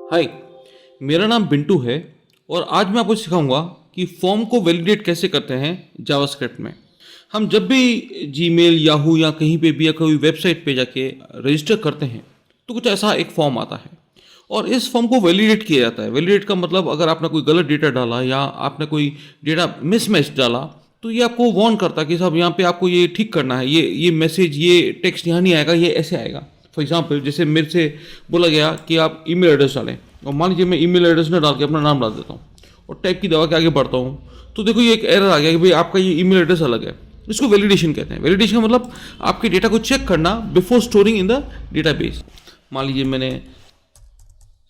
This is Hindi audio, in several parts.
हाय, मेरा नाम बिंटू है और आज मैं आपको सिखाऊंगा कि फॉर्म को वैलिडेट कैसे करते हैं जावास्क्रिप्ट में। हम जब भी जीमेल, याहू या कहीं पे भी या कोई वेबसाइट पे जाके रजिस्टर करते हैं तो कुछ ऐसा एक फॉर्म आता है और इस फॉर्म को वैलिडेट किया जाता है। वैलिडेट का मतलब अगर आपने कोई गलत डेटा डाला या आपने कोई डेटा मिसमैच डाला तो ये आपको वार्न करता है कि साहब यहाँ पे आपको ये ठीक करना है, ये मैसेज, ये टेक्स्ट यहाँ नहीं आएगा, ये ऐसे आएगा। फॉर एग्जाम्पल, जैसे मेरे से बोला गया कि आप ईमेल एड्रेस डालें और मान लीजिए मैं ईमेल एड्रेस न डाल के अपना नाम डाल देता हूँ और टाइप की दबा के आगे बढ़ता हूँ तो देखो ये एक एरर आ गया कि भाई आपका ये ईमेल एड्रेस अलग है। इसको वैलिडेशन कहते हैं। वैलिडेशन का मतलब आपके डेटा को चेक करना before storing in the database. मान लीजिए मैंने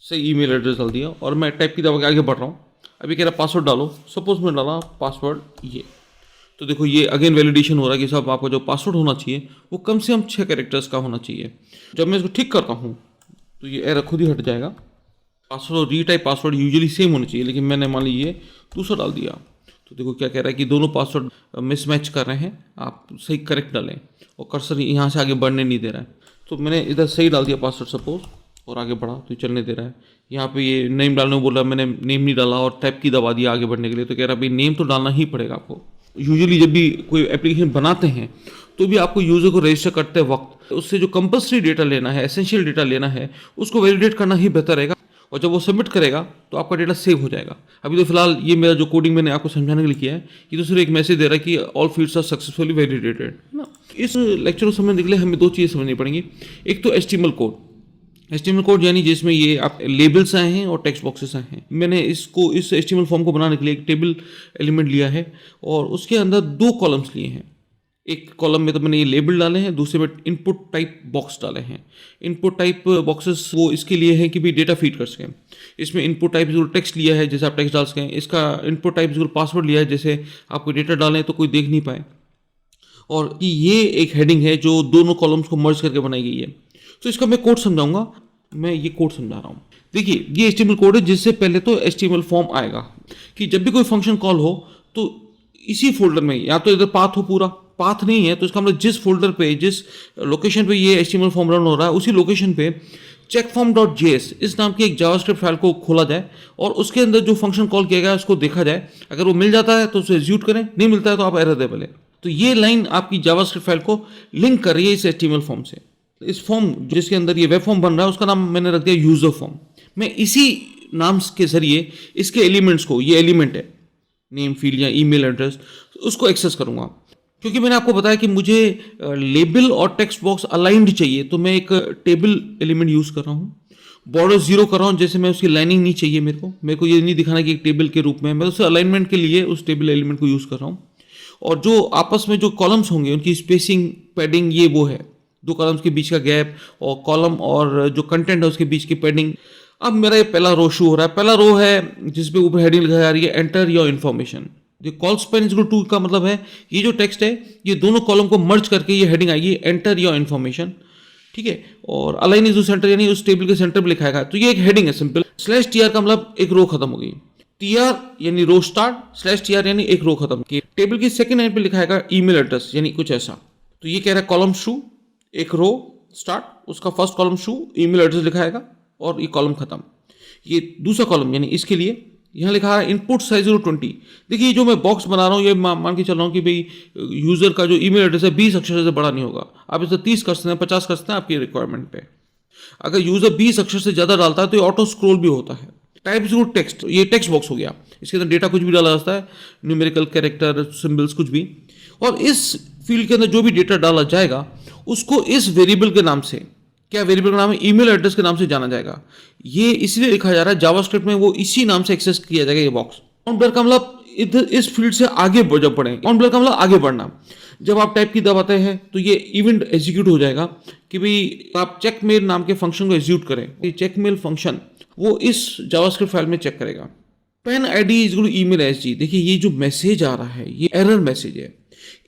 सही ईमेल एड्रेस डाल दिया और मैं टाइप की दबा के आगे बढ़ रहा हूँ। अभी कह रहा पासवर्ड डालो, सपोज मैं डाला पासवर्ड ये, तो देखो ये अगेन वैलिडेशन हो रहा है कि साहब आपका जो पासवर्ड होना चाहिए वो कम से कम 6 कैरेक्टर्स का होना चाहिए। जब मैं इसको ठीक करता हूँ तो ये एरर खुद ही हट जाएगा। पासवर्ड और रीटाइप पासवर्ड यूजुअली सेम होने चाहिए, लेकिन मैंने मान लीजिए दूसरा डाल दिया तो देखो क्या कह रहा है कि दोनों पासवर्ड मिसमैच कर रहे हैं, आप सही करेक्ट डालें और कर्सर यहाँ से आगे बढ़ने नहीं दे रहा है। तो मैंने इधर सही डाल दिया पासवर्ड सपोज और आगे बढ़ा तो ये चलने दे रहा है। यहाँ पे ये नेम डालने को बोल रहा है, मैंने नेम नहीं डाला और टैब की दबा दिया आगे बढ़ने के लिए, तो कह रहा है भाई नेम तो डालना ही पड़ेगा आपको। यूजुअली जब भी कोई एप्लीकेशन बनाते हैं तो भी आपको यूज़र को रजिस्टर करते वक्त उससे जो कंपल्सरी डेटा लेना है, एसेंशियल डेटा लेना है, उसको वैलिडेट करना ही बेहतर रहेगा और जब वो सबमिट करेगा तो आपका डेटा सेव हो जाएगा। अभी तो फिलहाल ये मेरा जो कोडिंग मैंने आपको समझाने के लिए किया है, ये तो सिर्फ एक मैसेज दे रहा है कि all fields are successfully validated ना। इस लेक्चर को समझने के लिए हमें 2 चीज़ें समझनी पड़ेंगी। एक तो HTML कोड, HTML कोड यानी जिसमें ये आप लेबल्स आए हैं और टेक्स्ट बॉक्सेस आए हैं। मैंने इस HTML फॉर्म को बनाने के लिए एक टेबल एलिमेंट लिया है और उसके अंदर 2 कॉलम्स लिए हैं। एक कॉलम में तो मैंने ये लेबल डाले हैं, दूसरे में इनपुट टाइप बॉक्स डाले हैं। इनपुट टाइप बॉक्सेस वो इसके लिए हैं कि भी डेटा फीड कर सकें। इसमें इनपुट टाइप जरूर टेक्स्ट लिया है, जैसे आप टेक्स्ट डाल सकें। इसका इनपुट टाइप जरूर पासवर्ड लिया है, जैसे आप कोई डेटा डालें तो कोई देख नहीं पाए। और ये एक हेडिंग है जो दोनों कॉलम्स को मर्ज करके बनाई गई है। तो इसका मैं कोड समझाऊंगा। मैं ये कोड समझा रहा हूँ। देखिए ये HTML कोड है, जिससे पहले तो HTML फॉर्म आएगा कि जब भी कोई फंक्शन कॉल हो तो इसी फोल्डर में, या तो इधर पाथ हो, पूरा पाथ नहीं है तो इसका मतलब जिस फोल्डर पे, जिस लोकेशन पे ये HTML फॉर्म रन हो रहा है उसी लोकेशन पे checkform.js इस नाम की एक जावास्क्रिप्ट फाइल को खोला जाए और उसके अंदर जो फंक्शन कॉल किया गया है उसको देखा जाए। अगर वो मिल जाता है तो उसे एग्जीक्यूट करें, नहीं मिलता है तो आप एरर दे पहले। तो ये लाइन आपकी जावास्क्रिप्ट फाइल को लिंक कर रही है इस HTML फॉर्म से। इस फॉर्म जिसके अंदर ये वेब फॉर्म बन रहा है उसका नाम मैंने रख दिया यूजर फॉर्म। मैं इसी नाम के जरिए इसके एलिमेंट्स को, ये एलिमेंट है नेम फील्ड या ईमेल एड्रेस, उसको एक्सेस करूंगा। क्योंकि मैंने आपको बताया कि मुझे लेबल और टेक्स्ट बॉक्स अलाइंड चाहिए, तो मैं एक टेबल एलिमेंट यूज कर रहा हूँ। बॉर्डर 0 कर रहा हूँ, जैसे मैं उसकी लाइनिंग नहीं चाहिए मेरे को ये नहीं दिखाना कि एक टेबल के रूप में, मैं उससे अलाइनमेंट के लिए उस टेबल एलिमेंट को यूज कर रहा हूँ। और जो आपस में जो कॉलम्स होंगे उनकी स्पेसिंग, पैडिंग, ये वो है 2 कॉलम्स के बीच का गैप और कॉलम और जो कंटेंट है उसके बीच की पैडिंग। अब मेरा ये पहला रो शो हो रहा है। पहला रो है जिसपे ऊपर हेडिंग लिखा जा रही है एंटर योर इन्फॉर्मेशन। जो colspan is equal to का मतलब है ये जो टेक्स्ट है ये दोनों कॉलम को मर्ज करके ये हेडिंग आएगी एंटर योर इन्फॉर्मेशन, ठीक है। और अलाइन इज टू सेंटर यानी उस टेबल के सेंटर पे लिखाएगा। तो ये एक हेडिंग है सिंपल। /tr का मतलब एक रो खत्म हो गई। tr यानी रो स्टार्ट, /tr यानी एक रो खत्म की। टेबल की सेकंड लाइन पे लिखाएगा ईमेल एड्रेस यानी कुछ ऐसा। तो ये कह रहा है कॉलम शू, एक रो स्टार्ट, उसका फर्स्ट कॉलम शू, ईमेल एड्रेस लिखाएगा और ये कॉलम खत्म। ये दूसरा कॉलम यानी इसके लिए यहाँ लिखा है इनपुट साइज 20। देखिए जो मैं बॉक्स बना रहा हूँ ये मान के चल रहा हूँ कि भाई यूजर का जो ईमेल एड्रेस है 20 अक्षर से बड़ा नहीं होगा। आप इसे 30 कर सकते हैं, 50 कर सकते हैं आपकी रिक्वायरमेंट पे। अगर यूजर 20 अक्षर से ज़्यादा डालता है तो ये ऑटो स्क्रॉल भी होता है। टाइप जरूर टेक्स्ट, ये टेक्स्ट बॉक्स हो गया, इसके अंदर डेटा कुछ भी डाला जाता है, न्यूमेरिकल कैरेक्टर, सिंबल्स, कुछ भी। और इस फील्ड के अंदर जो भी डेटा डाला जाएगा उसको इस वेरिएबल के नाम से, क्या वेरिएबल का नाम है, ईमेल एड्रेस के नाम से जाना जाएगा। ये इसलिए लिखा जा रहा है जावास्क्रिप्ट में, वो इसी नाम से एक्सेस किया जाएगा ये बॉक्स। काउंट ब्लर का मतलब इधर इस फील्ड से आगे जब बढ़ेंगे, काउंट ब्लर का मतलब आगे बढ़ना। जब आप टाइप की दबाते हैं तो ये इवेंट एग्जीक्यूट हो जाएगा कि भाई आप चेकमेल नाम के फंक्शन को एग्जीक्यूट करें। ये चेकमेल फंक्शन वो इस जावास्क्रिप्ट फाइल में चेक करेगा। पेन ID is equal to email SG। देखिए ये जो मैसेज आ रहा है ये एरर मैसेज है।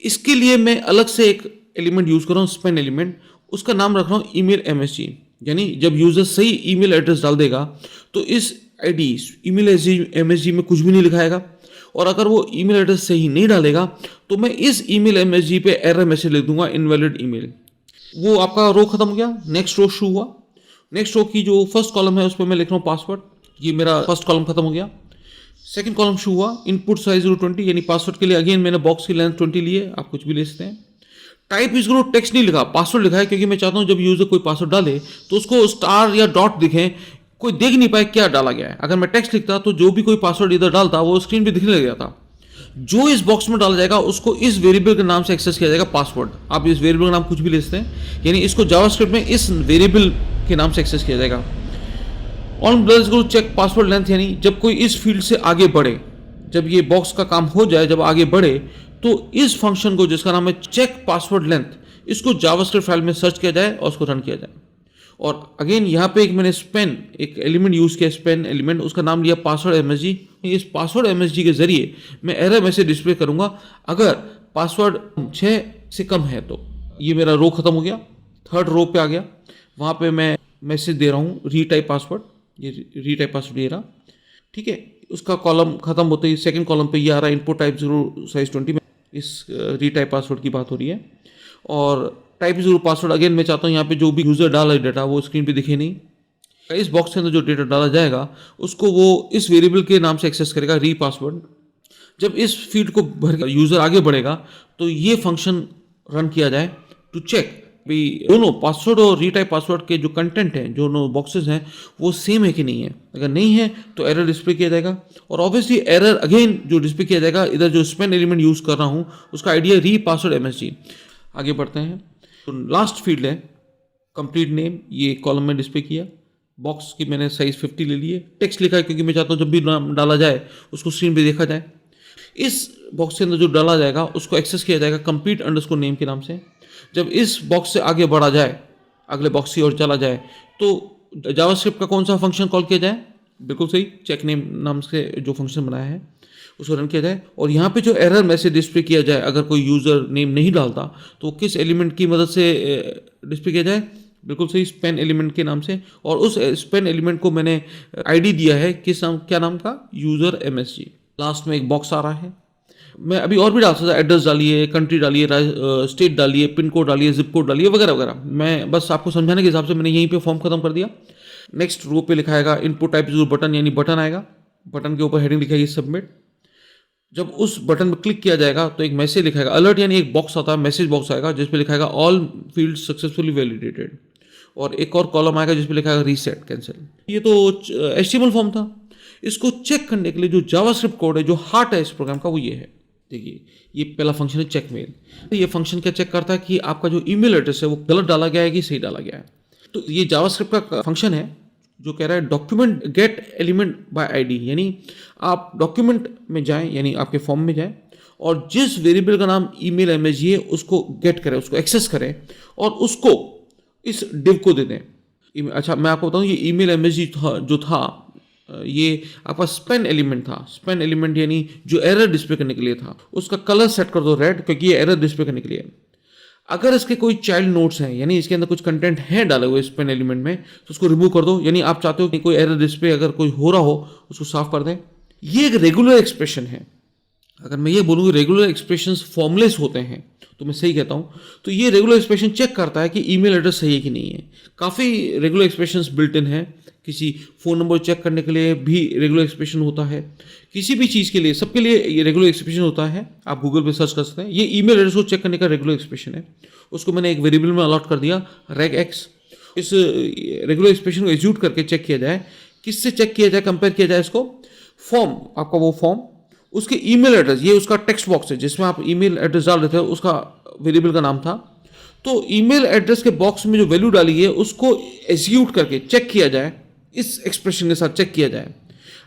इसके लिए मैं अलग से एक एलिमेंट यूज कर रहा हूँ, स्पेन एलिमेंट। उसका नाम रख रहा हूँ ईमेल MSG, यानी जब यूजर सही ईमेल एड्रेस डाल देगा तो इस ID ईमेल MSG में कुछ भी नहीं लिखाएगा। और अगर वो ईमेल एड्रेस सही नहीं डालेगा तो मैं इस ईमेल MSG पे एरर मैसेज लिख दूंगा इनवैलिड ईमेल। वो आपका रो खत्म हो गया, नेक्स्ट रो शुरू हुआ। नेक्स्ट रो की जो फर्स्ट कॉलम है उस पर मैं लिख रहा हूँ पासवर्ड। ये मेरा फर्स्ट कॉलम खत्म हो गया। सेकंड कॉलम शुरू हुआ, इनपुट साइज 20, यानी पासवर्ड के लिए अगेन मैंने बॉक्स की लेंथ 20 ली है, आप कुछ भी ले सकते हैं। टाइप इज ग्रो टेक्स्ट नहीं लिखा, पासवर्ड लिखा है, क्योंकि मैं चाहता हूं जब यूजर कोई पासवर्ड डाले तो उसको स्टार या डॉट दिखे, कोई देख नहीं पाए क्या डाला गया है। अगर मैं टेक्स्ट लिखता तो जो भी कोई पासवर्ड इधर डालता वो स्क्रीन पे दिखने लग जाता। जो इस बॉक्स में डाला जाएगा उसको इस वेरिएबल के नाम से एक्सेस किया जाएगा, पासवर्ड। आप इस वेरिएबल का नाम कुछ भी ले सकते हैं, यानी इसको जावास्क्रिप्ट में इस वेरिएबल के नाम से एक्सेस किया जाएगा। ऑन ब्लर्स को चेक पासवर्ड लेंथ, यानी जब कोई इस फील्ड से आगे बढ़े, जब ये बॉक्स का काम हो जाए, जब आगे बढ़े तो इस फंक्शन को जिसका नाम है चेक पासवर्ड लेंथ, इसको जावास्क्रिप्ट फाइल में सर्च किया जाए और उसको रन किया जाए। और अगेन यहाँ पे एक मैंने स्पेन एक एलिमेंट यूज किया, स्पेन एलिमेंट, उसका नाम लिया पासवर्ड एमएसजी। इस पासवर्ड एमएसजी के जरिए मैं एरर मैसेज डिस्प्ले करूंगा अगर पासवर्ड 6 से कम है तो। ये मेरा रो खत्म हो गया। थर्ड रो पे आ गया, वहाँ पे मैं मैसेज दे रहा हूँ रीटाइप पासवर्ड, ये रीटाइप पासवर्ड दे रहा, ठीक है। उसका कॉलम खत्म होते ही सेकंड कॉलम पे ये आ रहा है इनपुट टाइप 0 साइज 20 में, इस रीटाइप पासवर्ड की बात हो रही है। और टाइप 0 पासवर्ड अगेन मैं चाहता हूँ यहाँ पे जो भी यूजर डाला है डेटा वो स्क्रीन पे दिखे नहीं। इस बॉक्स के अंदर जो डेटा डाला जाएगा उसको वो इस वेरिएबल के नाम से एक्सेस करेगा, री पासवर्ड। जब इस फील्ड को भर यूजर आगे बढ़ेगा तो ये फंक्शन रन किया जाए टू चेक भी दोनों पासवर्ड और रीटाइप पासवर्ड के जो कंटेंट हैं, जो दोनों बॉक्सेस हैं वो सेम है कि नहीं है। अगर नहीं है तो एरर डिस्प्ले किया जाएगा। और ऑब्वियसली एरर अगेन जो डिस्प्ले किया जाएगा, इधर जो स्पेन एलिमेंट यूज कर रहा हूँ उसका आइडिया री पासवर्ड एमएसजी। आगे बढ़ते हैं तो लास्ट फील्ड है कंप्लीट नेम, ये कॉलम में डिस्प्ले किया। बॉक्स की मैंने साइज 50 ले लिए, टेक्स्ट लिखा है क्योंकि मैं चाहता हूँ जब भी नाम डाला जाए उसको स्क्रीन पे देखा जाए। इस बॉक्स के अंदर जो डाला जाएगा उसको एक्सेस किया जाएगा कंप्लीट अंडरस्कोर नेम के नाम से। जब इस बॉक्स से आगे बढ़ा जाए, अगले बॉक्स की ओर चला जाए, तो जावास्क्रिप्ट का कौन सा फंक्शन कॉल किया जाए? बिल्कुल सही, चेक नेम नाम से जो फंक्शन बनाया है उसको रन किया जाए। और यहाँ पे जो एरर मैसेज डिस्प्ले किया जाए, अगर कोई यूजर नेम नहीं डालता तो किस एलिमेंट की मदद से डिस्प्ले किया जाए? बिल्कुल सही, स्पेन एलिमेंट के नाम से। और उस स्पेन एलिमेंट को मैंने आईडी दिया है किस नाम, क्या नाम का? User MSG. लास्ट में एक बॉक्स आ रहा है, मैं अभी और भी डाल सकता, एड्रेस डालिए, कंट्री डालिए, स्टेट डालिए, पिन कोड डालिए, जिप कोड डालिए, वगैरह वगैरह। मैं बस आपको समझाने के हिसाब से मैंने यहीं पे फॉर्म खत्म कर दिया। नेक्स्ट रो पे लिखा आएगा इनपुट टाइप 0 बटन, यानी बटन आएगा, बटन के ऊपर हेडिंग लिखाएगी सबमिट। जब उस बटन पर क्लिक किया जाएगा तो एक मैसेज लिखाएगा अलर्ट, यानी एक बॉक्स आता है, मैसेज बॉक्स आएगा जिस पे लिखाएगा ऑल फील्ड सक्सेसफुली वैलिडेटेड। और एक और कॉलम आएगा जिस पे लिखाएगा रीसेट कैंसिल। ये तो HTML फॉर्म था। इसको चेक करने के लिए जो जावास्क्रिप्ट कोड है, जो हार्ट है इस प्रोग्राम का, वो ये है। देखिए, ये पहला फंक्शन है चेक मेल। ये फंक्शन क्या चेक करता है कि आपका जो ईमेल एड्रेस है वो गलत डाला गया है कि सही डाला गया है। तो ये जावास्क्रिप्ट का फंक्शन है जो कह रहा है document gate element by ID, यानी आप डॉक्यूमेंट में जाएं, यानी आपके फॉर्म में जाएं और जिस वेरिएबल का नाम ईमेल एमएसजी है उसको गेट करें, उसको एक्सेस करें और उसको इस डिव को दे दें। अच्छा, मैं आपको बताऊं, ये ईमेल एमएसजी जो था ये आपका स्पेन एलिमेंट था। स्पेन एलिमेंट यानी जो एरर डिस्प्ले करने के लिए था, उसका कलर सेट कर दो रेड, क्योंकि ये एरर डिस्प्ले करने के लिए है। अगर इसके कोई चाइल्ड नोट्स हैं, यानी इसके अंदर कुछ कंटेंट है डाले हुए स्पेन एलिमेंट में, तो उसको रिमूव कर दो, यानी आप चाहते हो कि कोई एरर डिस्प्ले अगर कोई हो रहा हो उसको साफ कर दें। ये एक रेगुलर एक्सप्रेशन है। अगर मैं ये बोलूँ कि रेगुलर एक्सप्रेशंस फॉर्मलेस होते हैं तो मैं सही कहता हूँ। तो ये रेगुलर एक्सप्रेशन चेक करता है कि ईमेल एड्रेस सही है कि नहीं है। काफ़ी रेगुलर एक्सप्रेशंस बिल्ट इन है। किसी फ़ोन नंबर चेक करने के लिए भी रेगुलर एक्सप्रेशन होता है, किसी भी चीज़ के लिए, सबके लिए ये रेगुलर एक्सप्रेशन होता है। आप गूगल पे सर्च कर सकते हैं। ये ईमेल एड्रेस को चेक करने का रेगुलर एक्सप्रेशन है। उसको मैंने एक वेरिएबल में अलॉट कर दिया रेगएक्स। इस रेगुलर एक्सप्रेशन को एग्जीक्यूट करके चेक किया जाए। किससे चेक किया जाए, कंपेयर किया जाए इसको? फॉर्म, आपका वो फॉर्म, उसके ईमेल एड्रेस, ये उसका टेक्स्ट बॉक्स है जिसमें आप ईमेल एड्रेस डाल रहे थे, उसका वेरिएबल का नाम था। तो ईमेल एड्रेस के बॉक्स में जो वैल्यू डाली है उसको एग्जीक्यूट करके चेक किया जाए, इस एक्सप्रेशन के साथ चेक किया जाए।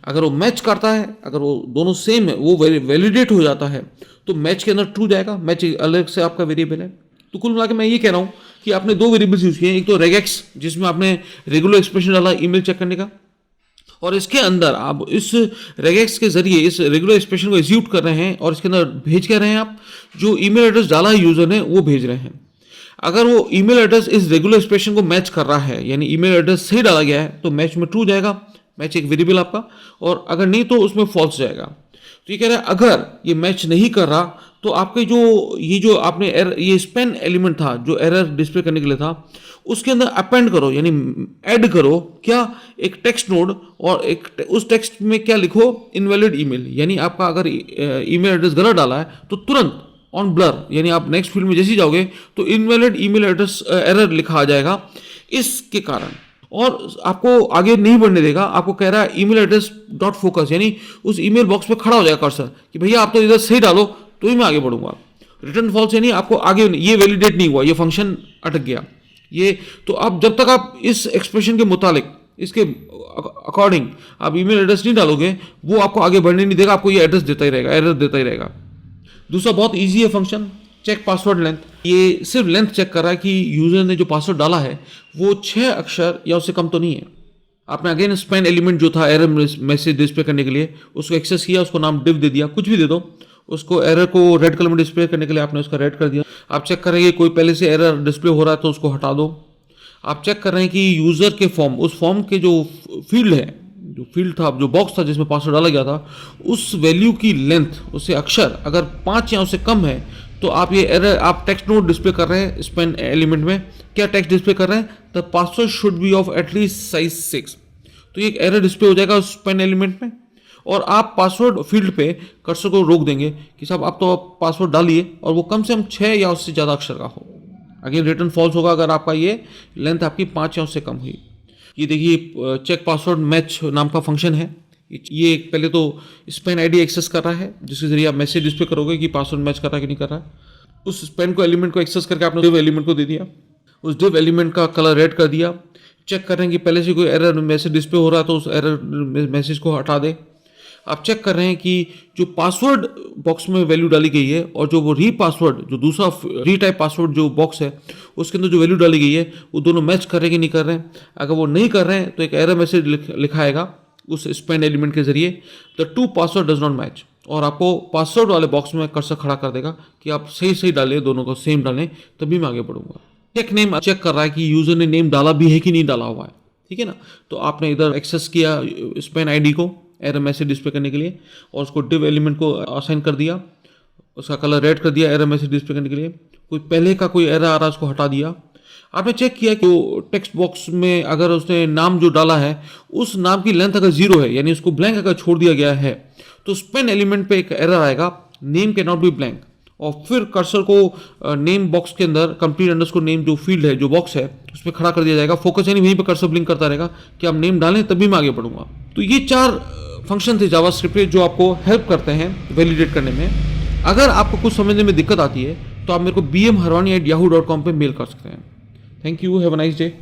अगर वो मैच करता है, अगर वो दोनों सेम है, वो वैलिडेट हो जाता है, तो मैच के अंदर ट्रू जाएगा। मैच अलग से आपका वेरिएबल है। तो कुल मिला के मैं ये कह रहा हूँ कि आपने दो वेरिएबल्स यूज किए। एक तो रेगएक्स जिसमें आपने रेगुलर एक्सप्रेशन डाला ईमेल चेक करने का, और इसके अंदर आप इस रेगएक्स के जरिए इस रेगुलर एक्सप्रेशन को एग्जीक्यूट कर रहे हैं और इसके अंदर भेज कर रहे हैं, आप जो ईमेल एड्रेस डाला है यूजर ने वो भेज रहे हैं। अगर वो ईमेल एड्रेस इस रेगुलर एक्सप्रेशन को मैच कर रहा है, यानी ईमेल एड्रेस सही डाला गया है, तो मैच में ट्रू जाएगा, मैच एक वेरिएबल आपका। और अगर नहीं तो उसमें फॉल्स जाएगा। तो तो ये कह रहा है अगर ये मैच नहीं कर रहा तो आपके जो आपने ये स्पेन एलिमेंट था जो एरर डिस्प्ले करने के लिए था, उसके अंदर अपेंड करो, यानी ऐड करो क्या, एक टेक्स्ट नोड, और उस टेक्स्ट में क्या लिखो, इनवैलिड ईमेल। यानी आपका अगर ईमेल एड्रेस गलत डाला है तो तुरंत ऑन ब्लर, यानी आप नेक्स्ट फील्ड में जैसे ही जाओगे तो इनवैलिड ईमेल एड्रेस एरर लिखा आ जाएगा इसके कारण, और आपको आगे नहीं बढ़ने देगा। आपको कह रहा है ईमेल एड्रेस डॉट फोकस, यानी उस ईमेल बॉक्स पे खड़ा हो जाएगा कर्सर कि भैया आप तो इधर सही डालो तो ही मैं आगे बढ़ूंगा। रिटर्न फॉल्स यानी आपको आगे ये वैलिडेट नहीं हुआ, ये फंक्शन अटक गया। ये तो आप जब तक आप इस एक्सप्रेशन के मुतालिक, इसके अकॉर्डिंग आप ईमेल एड्रेस नहीं डालोगे, वो आपको आगे बढ़ने नहीं देगा, आपको ये एड्रेस देता ही रहेगा, एरर देता ही रहेगा। दूसरा बहुत इजी है फंक्शन, चेक पासवर्ड लेंथ। ये सिर्फ लेंथ चेक कर रहा है कि यूजर ने जो पासवर्ड डाला है वो 6 अक्षर या उससे कम तो नहीं है। आपने अगेन स्पेन एलिमेंट जो था एरर मैसेज डिस्प्ले करने के लिए, उसको एक्सेस किया, उसको नाम डिव दे दिया, कुछ भी दे दो, उसको एरर को रेड कलर में डिस्प्ले करने के लिए आपने उसका रेड कर दिया। आप चेक कर रहे हैं कोई पहले से एरर डिस्प्ले हो रहा है तो उसको हटा दो। आप चेक कर रहे हैं कि यूजर के फॉर्म, उस फॉर्म के जो फील्ड है, जो फील्ड था, जो बॉक्स था जिसमें पासवर्ड डाला गया था, उस वैल्यू की लेंथ, उससे अक्षर अगर 5 या उससे कम है तो आप ये एरर, आप टेक्स्ट नोड डिस्प्ले कर रहे हैं स्पेन एलिमेंट में, क्या टेक्स्ट डिस्प्ले कर रहे हैं, the password should be of at least size 6। तो ये एक एरर डिस्प्ले हो जाएगा स्पेन एलिमेंट में, और आप पासवर्ड फील्ड पे कर्सर को रोक देंगे कि साहब आप तो पासवर्ड डालिए और वो कम से कम 6 या उससे ज़्यादा अक्षर का हो। अगेन रिटर्न फॉल्स होगा अगर आपका ये लेंथ आपकी 5 या उससे कम हुई। ये देखिए चेक पासवर्ड मैच नाम का फंक्शन है। ये पहले तो स्पेन आईडी एक्सेस कर रहा है जिसके जरिए आप मैसेज डिस्प्ले करोगे कि पासवर्ड मैच कर रहा है कि नहीं कर रहा है। उस स्पेन को एलिमेंट को एक्सेस करके आपने डिव एलिमेंट को दे दिया, उस डिव एलिमेंट का कलर रेड कर दिया। चेक कर रहे हैं कि पहले से कोई एरर मैसेज डिस्प्ले हो रहा है तो उस एरर मैसेज को हटा दे। आप चेक कर रहे हैं कि जो पासवर्ड बॉक्स में वैल्यू डाली गई है और जो वो पासवर्ड, जो दूसरा टाइप पासवर्ड जो बॉक्स है उसके अंदर जो वैल्यू डाली गई है वो दोनों मैच कर रहे हैं कि नहीं कर रहे हैं। अगर वो नहीं कर रहे हैं तो एक एरर मैसेज लिखाएगा उस स्पेन एलिमेंट के जरिए, the two password does not match, और आपको पासवर्ड वाले बॉक्स में कर्सर खड़ा कर देगा कि आप सही डालें, दोनों को सेम डालें, तभी मैं आगे बढ़ूंगा। चेक नेम चेक कर रहा है कि यूजर ने नेम डाला भी है कि नहीं डाला हुआ है, ठीक है ना। तो आपने इधर एक्सेस किया स्पेन आईडी को एरर मैसेज डिस्प्ले करने के लिए और उसको डिव एलिमेंट को असाइन कर दिया, उसका कलर रेड कर दिया एरर मैसेज डिस्प्ले करने के लिए। कोई पहले का कोई एरर आ रहा है उसको हटा दिया। आपने चेक किया कि टेक्स्ट बॉक्स में अगर उसने नाम जो डाला है उस नाम की लेंथ अगर 0 है, यानी उसको ब्लैंक अगर छोड़ दिया गया है, तो स्पेन एलिमेंट पे एक एरर आएगा, name can not be blank, और फिर कर्सर को नेम बॉक्स के अंदर कंप्लीट अंडरस्कोर नेम जो फील्ड है, जो बॉक्स है, उस पर खड़ा कर दिया जाएगा। फोकस यानी वहीं पर कर्सर ब्लिंक करता रहेगा कि आप नेम डालें तभी मैं आगे बढ़ूंगा। तो ये 4 फंक्शन थे जावास्क्रिप्ट पे जो आपको हेल्प करते हैं वैलिडेट करने में। अगर आपको कुछ समझने में दिक्कत आती है तो आप मेरे को bmharwani@yahoo.com पे मेल कर सकते हैं। Thank you, have a nice day.